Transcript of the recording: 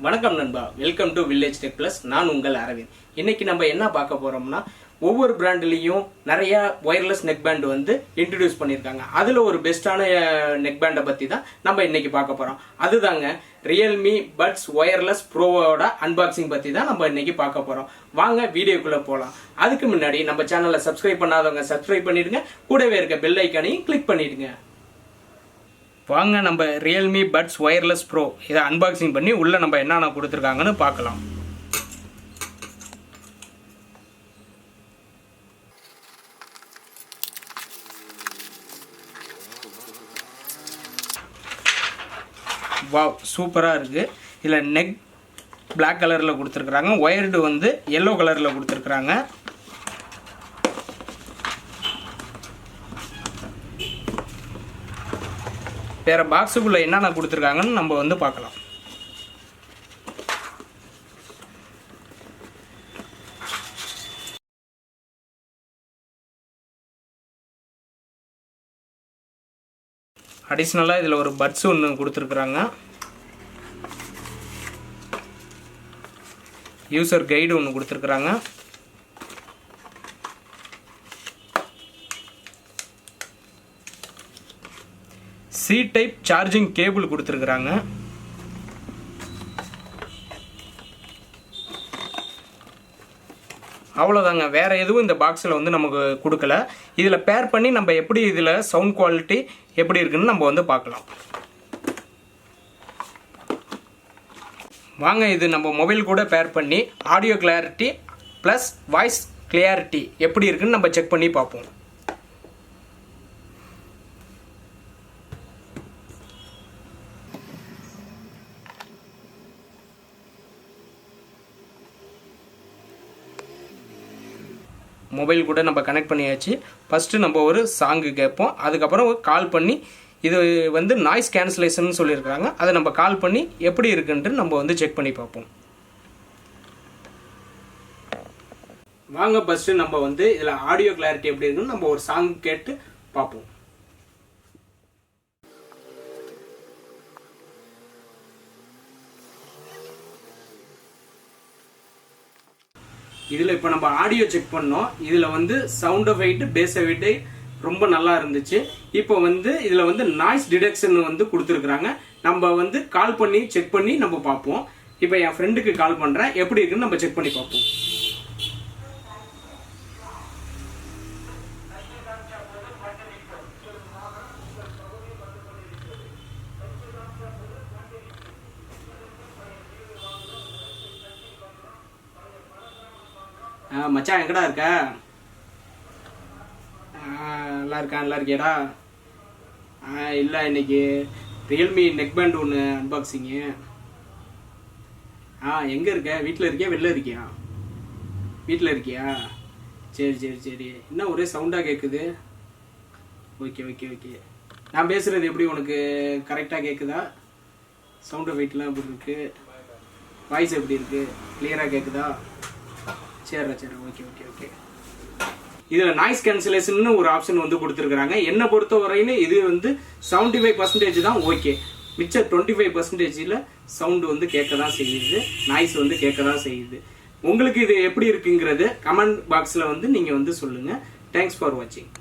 வணக்கம் நண்பா, welcome to village tech plus. நான் உங்கள் அரவிந்த். இன்னைக்கு நம்ம என்ன பார்க்க போறோம்னா, ஒவ்வொரு பிராண்ட்லயும் நிறைய ஒயர்லெஸ் நெக் பேண்ட் வந்து இன்ட்ரடியூஸ் பண்ணியிருக்காங்க. அதுல ஒரு பெஸ்டான நெக் பேண்டை பத்தி தான் நம்ம இன்னைக்கு பார்க்க போறோம். அதுதாங்க ரியல்மி பட்ஸ் ஒயர்லெஸ் ப்ரோவோட அன்பாக்சிங் பத்தி தான் நம்ம இன்னைக்கு பார்க்க போறோம். வாங்க வீடியோக்குள்ள போலாம். அதுக்கு முன்னாடி நம்ம சேனலை சப்ஸ்கிரைப் பண்ணாதவங்க சப்ஸ்கிரைப் பண்ணிடுங்க, கூடவே இருக்க பெல் ஐக்கானையும் கிளிக் பண்ணிடுங்க. வாங்க நம்ம ரியல்மி பட்ஸ் ஒயர்லெஸ் ப்ரோ இதை அன்பாக்சிங் பண்ணி உள்ள நம்ம என்னென்ன கொடுத்துருக்காங்கன்னு பார்க்கலாம். வாவ், சூப்பராக இருக்குது. இதில் நெக் பிளாக் கலரில் கொடுத்துருக்குறாங்க, ஒயர்டு வந்து எல்லோ கலரில் கொடுத்துருக்குறாங்க. வேற பாக்ஸுக்குள்ள என்னென்ன கொடுத்துருக்காங்கன்னு நம்ம வந்து பார்க்கலாம். அடிஷ்னலாக இதில் ஒரு பட்ஸ் ஒன்று கொடுத்துருக்குறாங்க. யூசர் கைடு ஒன்று கொடுத்துருக்குறாங்க. சி டைப் சார்ஜிங் கேபிள் கொடுத்துருக்குறாங்க. அவ்வளோதாங்க, வேற எதுவும் இந்த பாக்ஸில் வந்து நமக்கு கொடுக்கல. இதில் பேர் பண்ணி நம்ம எப்படி இதில் சவுண்ட் குவாலிட்டி எப்படி இருக்குன்னு நம்ம வந்து பார்க்கலாம். வாங்க, இது நம்ம மொபைல் கூட பேர் பண்ணி audio clarity plus voice clarity எப்படி இருக்குன்னு நம்ம செக் பண்ணி பார்ப்போம். மொபைல் கூட நம்ம கனெக்ட் பண்ணியாச்சு. ஃபஸ்ட்டு நம்ம ஒரு சாங்கு கேட்போம், அதுக்கப்புறம் கால் பண்ணி இது வந்து நாய்ஸ் கேன்சலேஷன் சொல்லியிருக்காங்க, அதை நம்ம கால் பண்ணி எப்படி இருக்குன்ட்டு நம்ம வந்து செக் பண்ணி பார்ப்போம். வாங்க, ஃபஸ்ட்டு நம்ம வந்து இதில் ஆடியோ கிளாரிட்டி எப்படி இருக்குன்னு நம்ம ஒரு சாங் கேட்டு பார்ப்போம். இதில் இப்போ நம்ம ஆடியோ செக் பண்ணோம். இதில் வந்து சவுண்ட் எஃபெக்ட், பேஸ் எஃபெக்ட் ரொம்ப நல்லா இருந்துச்சு. இப்போ வந்து இதில் வந்து நாய்ஸ் டிடெக்ஷன் வந்து கொடுத்துருக்குறாங்க. நம்ம வந்து கால் பண்ணி செக் பண்ணி நம்ம பார்ப்போம். இப்போ என் ஃப்ரெண்டுக்கு கால் பண்ணுறேன், எப்படி இருக்குன்னு நம்ம செக் பண்ணி பார்ப்போம். மச்சான், எங்கடா இருக்க? நல்லா இருக்கியாடா? இல்லை, இன்னைக்கு ரியல்மி நெக் பேண்ட் ஒன்று அன்பாக்சிங்கு. எங்கே இருக்க? வீட்டில் இருக்கியா வெளில இருக்கியா? வீட்டில் இருக்கியா? சரி. என்ன ஒரே சவுண்டாக கேட்குது? ஓகே. நான் பேசுகிறது எப்படி உனக்கு கரெக்டாக கேட்குதா? சவுண்ட் எஃபெக்ட்லாம் எப்படி இருக்கு? வாய்ஸ் எப்படி இருக்கு? கிளியராக கேட்குதா? சரி, ஓகே. இதில் நாய்ஸ் கேன்சலேஷன் ஒரு ஆப்ஷன் வந்து கொடுத்துருக்குறாங்க. என்னை பொறுத்த வரையில இது வந்து 75% தான் ஓகே. மிச்சம் 25% சவுண்டு வந்து கேட்க தான் செய்யுது, நாய்ஸ் வந்து கேட்க தான் செய்யுது. உங்களுக்கு இது எப்படி இருக்குங்கிறது கமெண்ட் பாக்ஸில் வந்து நீங்கள் வந்து சொல்லுங்கள். தேங்க்ஸ் ஃபார் வாட்சிங்.